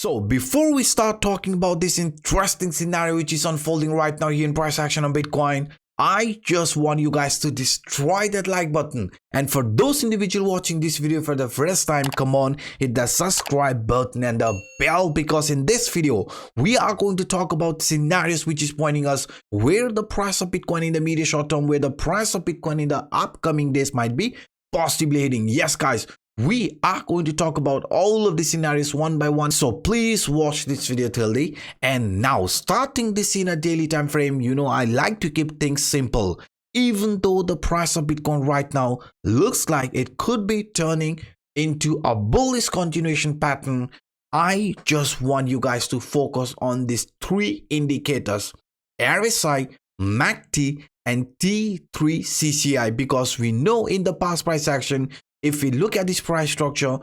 So before we start talking about this interesting scenario which is unfolding right now here in price action on Bitcoin, I just want you guys to destroy that like button. And for those individuals watching this video for the first time, come on, hit the subscribe button and the bell, because in this video, we are going to talk about scenarios which is pointing us where the price of Bitcoin in the medium short term, where the price of Bitcoin in the upcoming days might be positively heading. Yes, guys. We are going to talk about all of the scenarios one by one, so please watch this video till the end. Now, starting this in a daily time frame, I like to keep things simple. Even though the price of Bitcoin right now looks like it could be turning into a bullish continuation pattern, I just want you guys to focus on these three indicators: RSI, MACD, and T3CCI, because we know in the past price action, if we look at this price structure,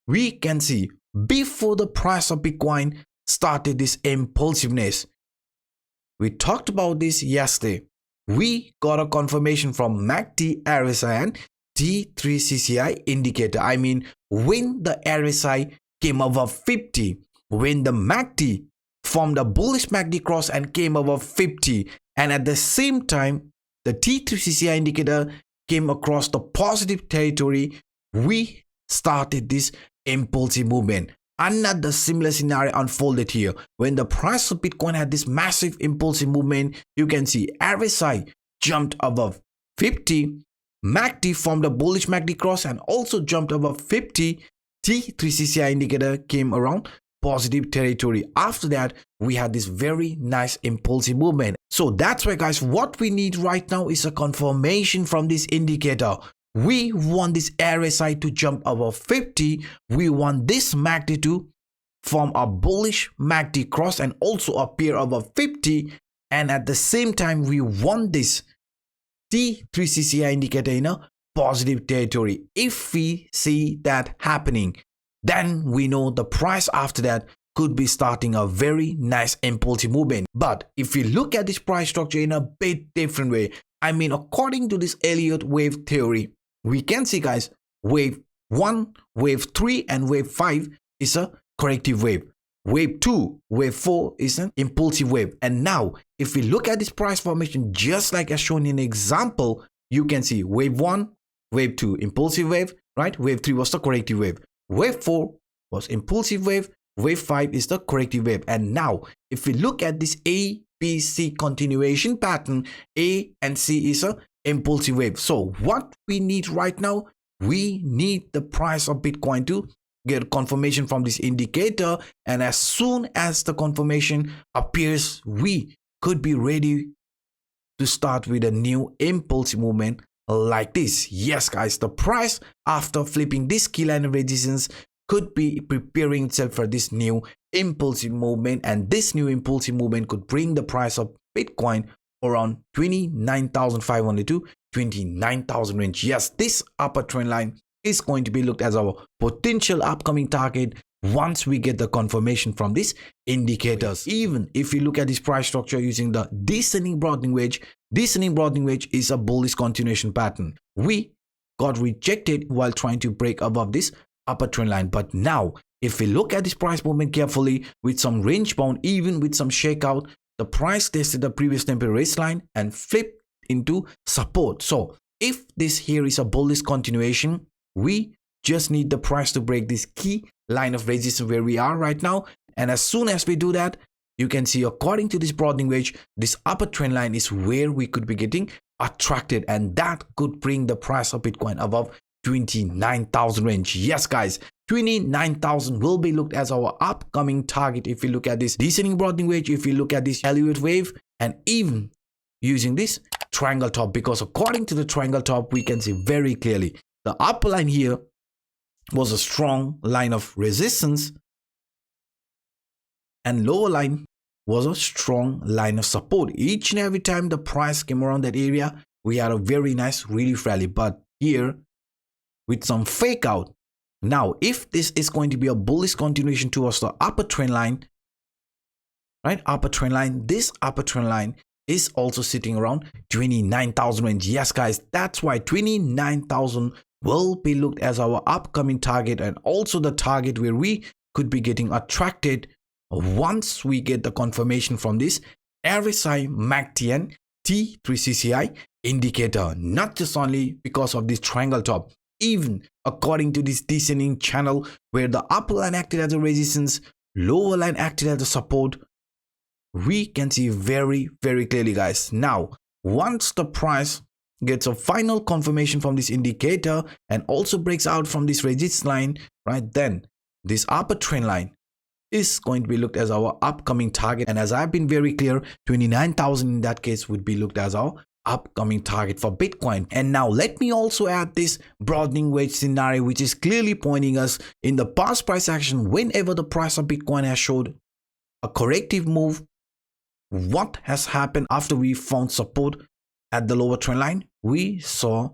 we can see before the price of Bitcoin started this impulsiveness. We talked about this yesterday. We got a confirmation from MACD, RSI, and T3CCI indicator. I mean, when the RSI came above 50, when the MACD formed a bullish MACD cross and came above 50, and at the same time, the T3CCI indicator came across the positive territory, we started this impulsive movement. Another similar scenario unfolded here. When the price of Bitcoin had this massive impulsive movement, you can see RSI jumped above 50, MACD formed a bullish MACD cross and also jumped above 50, T3CCI indicator came around positive territory. After that, we had this very nice impulsive movement. So that's why, guys, what we need right now is a confirmation from this indicator. We want this RSI to jump above 50. We want this MACD to form a bullish MACD cross and also appear above 50. And at the same time, we want this T3CCI indicator in a positive territory. If we see that happening, then we know the price after that could be starting a very nice impulsive movement. But if we look at this price structure in a bit different way, I mean, according to this Elliott wave theory, we can see, guys, wave 1, wave 3, and wave 5 is a corrective wave. Wave 2, wave 4 is an impulsive wave. And now, if we look at this price formation, just like as shown in the example, you can see wave 1, wave 2, impulsive wave, right? Wave 3 was the corrective wave. Wave 4 was impulsive wave. Wave 5 is the corrective wave. And now, if we look at this A, B, C continuation pattern, A and C is a impulsive wave. So what we need right now, we need the price of Bitcoin to get confirmation from this indicator. And as soon as the confirmation appears, we could be ready to start with a new impulsive movement like this. Yes, guys, the price after flipping this key line of resistance could be preparing itself for this new impulsive movement, and this new impulsive movement could bring the price of Bitcoin around 29,500 to 29,000 range. Yes, this upper trend line is going to be looked as our potential upcoming target once we get the confirmation from these indicators. Even if you look at this price structure using the descending broadening wedge is a bullish continuation pattern. We got rejected while trying to break above this upper trend line. But now, if we look at this price movement carefully with some range bound, even with some shakeout, the price tested the previous temporary resistance line and flipped into support. So if this here is a bullish continuation, we just need the price to break this key line of resistance where we are right now. And as soon as we do that, you can see according to this broadening wedge, this upper trend line is where we could be getting attracted, and that could bring the price of Bitcoin above 29,000 range. Yes, guys, 29,000 will be looked as our upcoming target. If we look at this descending broadening wedge, if we look at this Elliott wave, and even using this triangle top, because according to the triangle top, we can see very clearly the upper line here was a strong line of resistance and lower line was a strong line of support. Each and every time the price came around that area, we had a very nice relief rally. But here, with some fake out, now if this is going to be a bullish continuation towards the upper trend line, right? Upper trend line, this upper trend line is also sitting around 29,000 range. Yes, guys, that's why 29,000 will be looked as our upcoming target, and also the target where we could be getting attracted once we get the confirmation from this RSI MACD T3CCI indicator, not just only because of this triangle top, even according to this descending channel where the upper line acted as a resistance, lower line acted as a support. We can see very clearly, guys. Now once the price gets a final confirmation from this indicator and also breaks out from this resistance line, right, then this upper trend line is going to be looked as our upcoming target. And as I've been very clear, 29,000 in that case would be looked as our upcoming target for Bitcoin. And now let me also add this broadening wedge scenario, which is clearly pointing us in the past price action. Whenever the price of Bitcoin has showed a corrective move, what has happened after we found support at the lower trend line? We saw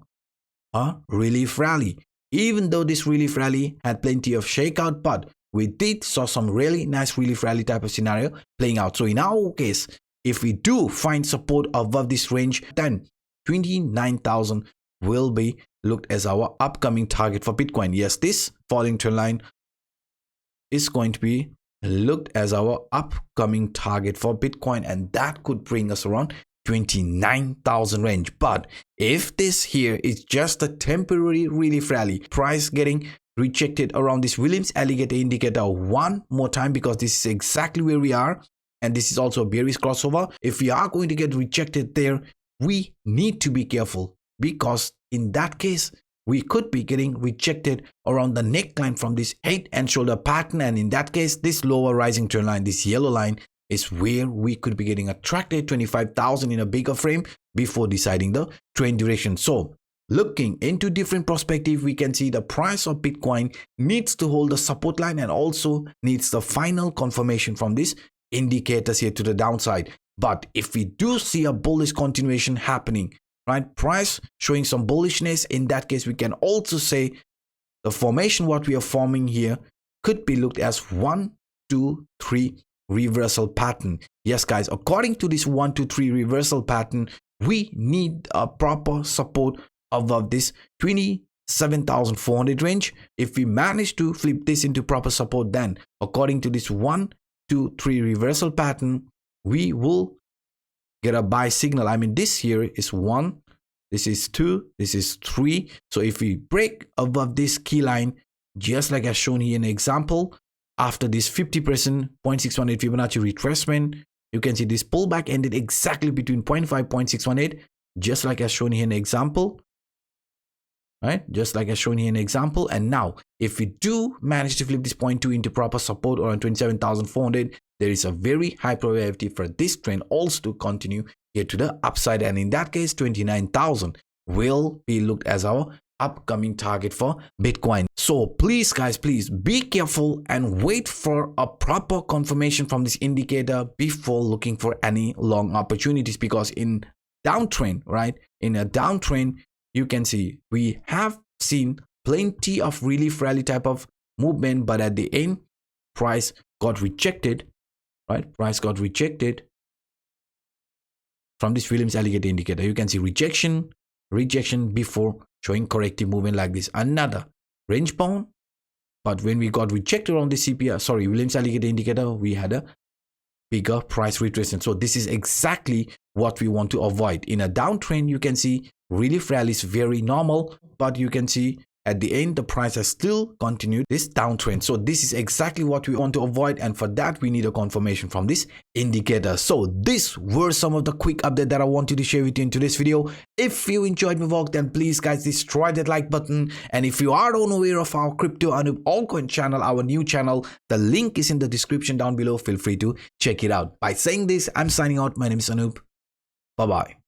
a relief rally. Even though this relief rally had plenty of shakeout, but we did saw some really nice relief rally type of scenario playing out. So in our case, if we do find support above this range, then 29,000 will be looked as our upcoming target for Bitcoin. Yes, this falling trend line is going to be looked as our upcoming target for Bitcoin, and that could bring us around 29,000 range. But if this here is just a temporary relief rally, price getting rejected around this Williams alligator indicator one more time, because this is exactly where we are, and this is also a bearish crossover. If we are going to get rejected there, we need to be careful, because in that case we could be getting rejected around the neckline from this head and shoulder pattern, and in that case this lower rising trend line, this yellow line, is where we could be getting attracted 25,000 in a bigger frame before deciding the trend direction. So looking into different perspective, we can see the price of Bitcoin needs to hold the support line and also needs the final confirmation from these indicators here to the downside. But if we do see a bullish continuation happening, right, price showing some bullishness, in that case we can also say the formation what we are forming here could be looked as 1, 2, 3 reversal pattern. Yes guys, according to this 1, 2, 3 reversal pattern, we need a proper support above this 27,400 range. If we manage to flip this into proper support, then according to this 1, 2, 3 reversal pattern, we will get a buy signal. I mean, this here is 1, this is 2, this is 3. So if we break above this key line, just like as shown here in the example, after this 50% 0.618 Fibonacci retracement, you can see this pullback ended exactly between 0.5 0.618, just like as shown here in the example, right, just like as shown here in the example. And now if we do manage to flip this 0.2 into proper support around 27,400, there is a very high probability for this trend also to continue here to the upside, and in that case 29,000 will be looked as our upcoming target for Bitcoin. So please guys, please be careful and wait for a proper confirmation from this indicator before looking for any long opportunities, because in downtrend, right, in a downtrend, you can see we have seen plenty of relief rally type of movement, but at the end price got rejected, right, price got rejected from this Williams alligator indicator. You can see rejection before showing corrective movement like this, another range bound. But when we got rejected on the Williams alligator indicator, we had a bigger price retracement. So this is exactly what we want to avoid. In a downtrend, you can see relief rally is very normal, but you can see at the end the price has still continued this downtrend. So this is exactly what we want to avoid, and for that we need a confirmation from this indicator. So these were some of the quick update that I wanted to share with you in today's video. If you enjoyed my work, then please guys destroy that like button, and if you are unaware of our crypto Anup altcoin channel, our new channel, the link is in the description down below. Feel free to check it out. By saying this, I'm signing out. My name is Anup. Bye bye.